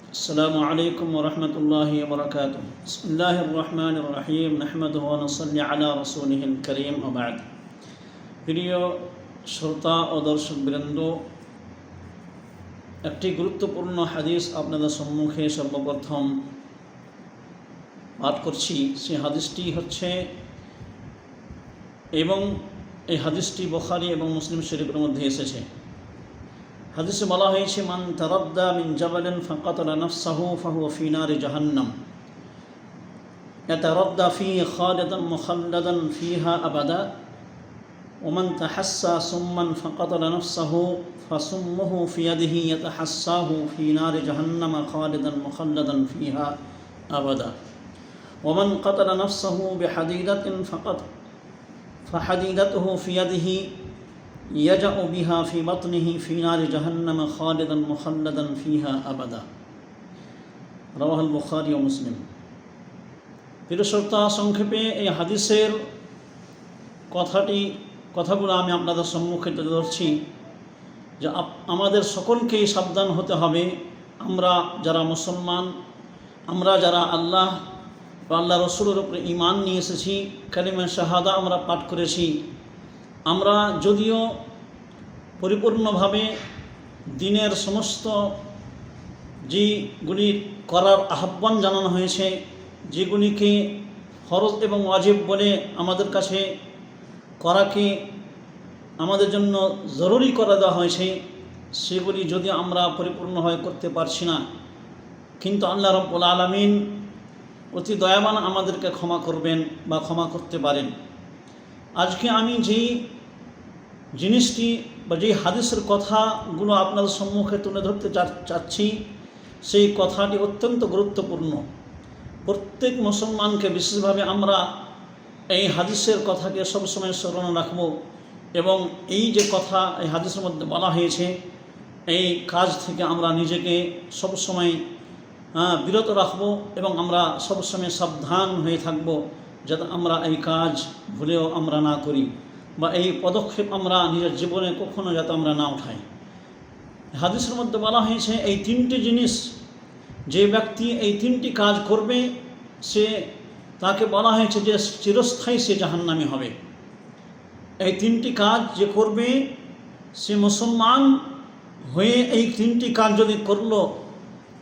السلام عليكم ورحمة الله وبركاته. بسم الله الرحمن الرحيم. نحمده ونصلي على رسوله الكريم وبعد. প্রিয় শ্রোতা ও দর্শকবৃন্দ, একটি গুরুত্বপূর্ণ হাদিস আপনাদের সম্মুখে সর্বপ্রথম পাঠ করছি। সেই হাদিসটি হচ্ছে, এবং এই হাদিসটি বুখারী এবং মুসলিম শরীফের মধ্যে এসেছে। হাদিসে বলা হয়েছে, মান তারাদ্দা মিন জাবালিন ফাকাতালা নাফসাহু ফাহুয়া ফি নারি জাহান্নাম ইয়াতারাদ্দা ফিহি খালিদান মুখাল্লাদান ফিহা আবাদা ওয়া মান তাহাসসা সুম্মান ফাকাতালা নাফসাহু ফাসুম্মুহু ফি ইয়াদিহি ইয়াতাহাসসাহু ফি নারি জাহান্নাম খালিদান মুখাল্লাদান ফিহা আবাদা ওয়া মান কাতালা নাফসাহু বিহাদিদাতিন ফাহাদিদাতুহু ফি ইয়াদিহি ইয়াজাউ বিহা ফি বাতনিহি ফি নারি জাহান্নাম খালিদান মুখাল্লাদান ফিহা আবাদা। রাওয়াহুল বুখারী ও মুসলিম। প্রিয় শ্রোতা, সংক্ষেপে এই হাদিসের কথাগুলো আমি আপনাদের সম্মুখে তুলে ধরছি যে আমাদের সকলকেই সাবধান হতে হবে। আমরা যারা মুসলমান, আমরা যারা আল্লাহ বা আল্লাহ রসুলের উপরে ঈমান নিয়ে এসেছি, কালিমা শাহাদা আমরা পাঠ করেছি, আমরা যদিও পরিপূর্ণভাবে দিনের সমস্ত যেগুলি করার আহ্বান জানানো হয়েছে, যেগুলিকে ফরজ এবং ওয়াজিব বলে আমাদের কাছে করাকে আমাদের জন্য জরুরি করে দেওয়া হয়েছে, সেগুলি যদি আমরা পরিপূর্ণভাবে করতে পারছি না, কিন্তু আল্লাহ রাব্বুল আলামিন অতি দয়াবান আমাদেরকে ক্ষমা করবেন বা ক্ষমা করতে পারেন। আজকে আমি যেই জিনিসটি বা যেই হাদিসের কথাগুলো আপনাদের সম্মুখে তুলে ধরতে চাচ্ছি, সেই কথাটি অত্যন্ত গুরুত্বপূর্ণ। প্রত্যেক মুসলমানকে বিশেষভাবে আমরা এই হাদিসের কথাকে সবসময় স্মরণে রাখব, এবং এই যে কথা এই হাদিসের মধ্যে বলা হয়েছে, এই কাজ থেকে আমরা নিজেকে সবসময় বিরত রাখব এবং আমরা সবসময় সাবধান হয়ে থাকব, যাতে আমরা এই কাজ ভুলেও আমরা না করি বা এই পদক্ষেপ আমরা নিজের জীবনে কখনো যাতে আমরা না উঠাই। হাদিসের মধ্যে বলা হয়েছে, এই তিনটি জিনিস যে ব্যক্তি এই তিনটি কাজ করবে, তাকে বলা হয়েছে যে চিরস্থায়ী সে জাহান্নামী হবে। এই তিনটি কাজ যে করবে, সে মুসলমান হয়ে এই তিনটি কাজ যদি করলো,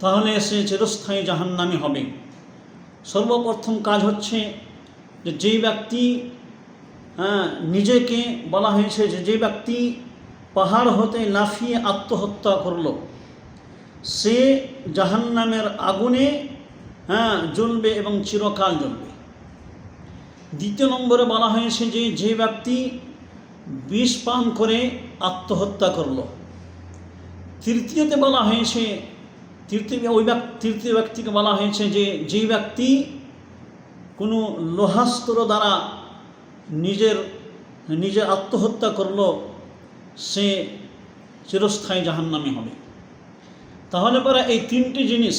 তাহলে সে চিরস্থায়ী জাহান্নামী হবে। সর্বপ্রথম কাজ হচ্ছে যে যেই ব্যক্তি নিজেকে বলা হয়েছে যে ব্যক্তি পাহাড় হতে লাফিয়ে আত্মহত্যা করল, সে জাহান্নামের আগুনে জ্বলবে এবং চিরকাল জ্বলবে। দ্বিতীয় নম্বরে বলা হয়েছে যে ব্যক্তি বিষ পান করে আত্মহত্যা করল। তৃতীয়তে বলা হয়েছে, তৃতীয় ব্যক্তিকে বলা হয়েছে যে ব্যক্তি কোনো লোহাস্ত্র দ্বারা নিজের আত্মহত্যা করল, সে চিরস্থায়ী জাহান্নামী হবে। তাহলে পরে এই তিনটি জিনিস,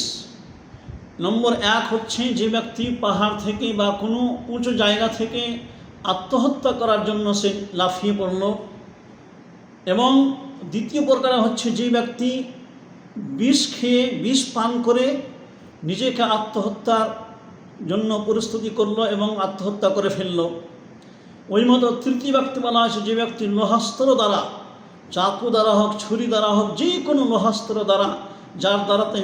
নম্বর এক হচ্ছে যে ব্যক্তি পাহাড় থেকে বা কোনো উঁচু জায়গা থেকে আত্মহত্যা করার জন্য সে লাফিয়ে পড়ল, এবং দ্বিতীয় প্রকার হচ্ছে যে ব্যক্তি বিষ পান করে নিজেকে আত্মহত্যার জন্য প্রস্তুতি করলো এবং আত্মহত্যা করে ফেলল। ওই মতো তৃতীয় ব্যক্তি বলা আছে যে ব্যক্তি লোহাস্ত্র দ্বারা, চাকু দ্বারা হোক, ছুরি দ্বারা হোক, যে কোনো লোহাস্ত্র দ্বারা, যার দ্বারাতে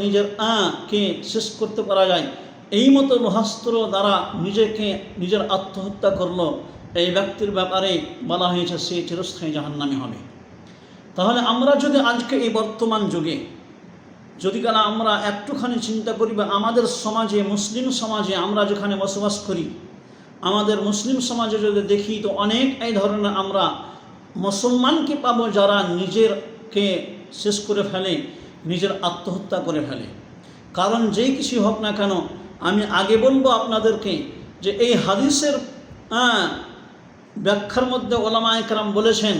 কে শেষ করতে পারা যায়, এই মতো লোহাস্ত্র দ্বারা নিজের আত্মহত্যা করলো, এই ব্যক্তির ব্যাপারে বলা হয়েছে সে চিরস্থায়ী জাহান্নামী হবে। তাহলে আমরা যদি আজকে এই বর্তমান যুগে যদি আমরা একটুখানি চিন্তা করি, বা আমাদের সমাজে, মুসলিম সমাজে আমরা যেখানে বসবাস করি, আমাদের মুসলিম সমাজে যদি দেখি, তো অনেক এই ধরনের আমরা মুসলমানকে পাবো যারা নিজেরকে শেষ করে ফেলে, নিজের আত্মহত্যা করে ফেলে। কারণ যেই কিছু হোক না কেন, আমি আগে বলবো আপনাদেরকে যে এই হাদিসের ব্যাখ্যার মধ্যে ওলামায়ে কেরাম বলেছেন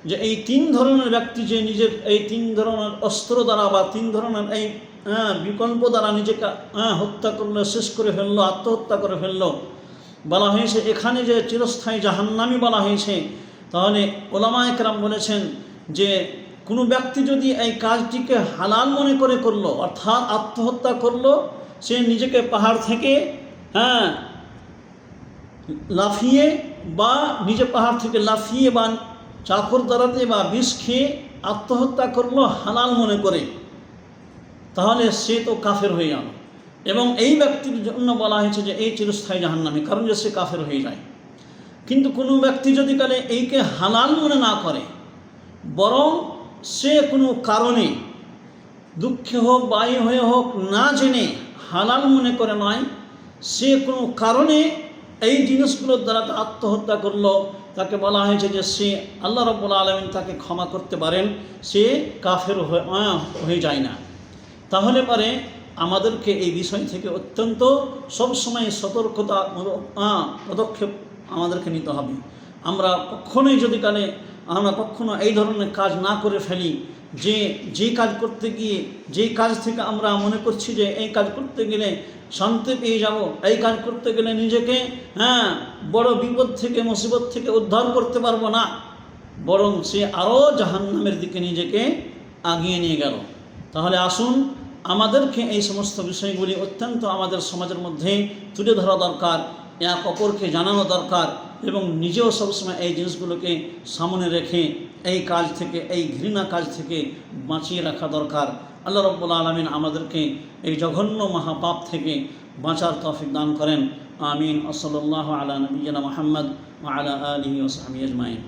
যে এই তিন ধরনের ব্যক্তি যে নিজের এই তিন ধরনের অস্ত্র দ্বারা বা তিন ধরনের এই বিকল্প দ্বারা নিজেকে হত্যা করলো, শেষ করে ফেললো, আত্মহত্যা করে ফেললো, বলা হয়েছে এখানে যে চিরস্থায়ী জাহান্নামী বলা হয়েছে, তাহলে ওলামায়ে কেরাম বলেছেন যে কোনো ব্যক্তি যদি এই কাজটিকে হালাল মনে করে করলো, অর্থাৎ আত্মহত্যা করলো, সে নিজেকে পাহাড় থেকে লাফিয়ে বা নিজে পাহাড় থেকে লাফিয়ে বা চাকর দ্বারাতে বা বিষ খেয়ে আত্মহত্যা করলো হালাল মনে করে, তাহলে সে তো কাফের হয়ে গেল। এবং এই ব্যক্তির জন্য বলা হয়েছে যে এই চিরস্থায়ী জাহান্নামী, কারণ যে সে কাফের হয়ে যায়। কিন্তু কোনো ব্যক্তি যদি কালে এইকে হালাল মনে না করে, বরং সে কোনো কারণে দুঃখে হোক বায়ু হয়ে হোক না জেনে হালাল মনে করে নয়, সে কোনো কারণে এই জিনিসগুলোর দ্বারা আত্মহত্যা করলো, তাকে বলা হয়েছে যে সে আল্লাহ রাব্বুল আলামিন তাকে ক্ষমা করতে পারেন, সে কাফের হয়ে যায় না। তাহলে পরে আমাদেরকে এই বিষয় থেকে অত্যন্ত সবসময় সতর্কতা পদক্ষেপ আমাদেরকে নিতে হবে। আমরা কখনোই যদি আমরা কখনো এই ধরনের কাজ না করে ফেলি যে কাজ করতে গিয়ে, যে কাজ থেকে আমরা মনে করছি যে এই কাজ করতে গেলে শান্তি পেয়ে যাব, এই কাজ করতে গেলে নিজেকে বড় বিপদ থেকে মুসিবত থেকে উদ্ধার করতে পারবো না, বরং সে আরও জাহান্নামের দিকে নিজেকে আগিয়ে নিয়ে গেল। তাহলে আসুন আমাদেরকে এই সমস্ত বিষয়গুলি অত্যন্ত আমাদের সমাজের মধ্যে তুলে ধরা দরকার, এক অপরকে জানানো দরকার, এবং নিজেও সবসময় এই জিনিসগুলোকে সামনে রেখে এই কাজ থেকে, এই ঘৃণা কাজ থেকে বাঁচিয়ে রাখা দরকার। আল্লাহ রাব্বুল আলামিন আমাদেরকে এই জঘন্য মহাপাপ থেকে বাঁচার তৌফিক দান করেন। আমিন। সাল্লাল্লাহু আলা নবিয়্যিনা মুহাম্মদ ওয়া আলা আলিহি ওয়া সাহবিহি আজমাইন।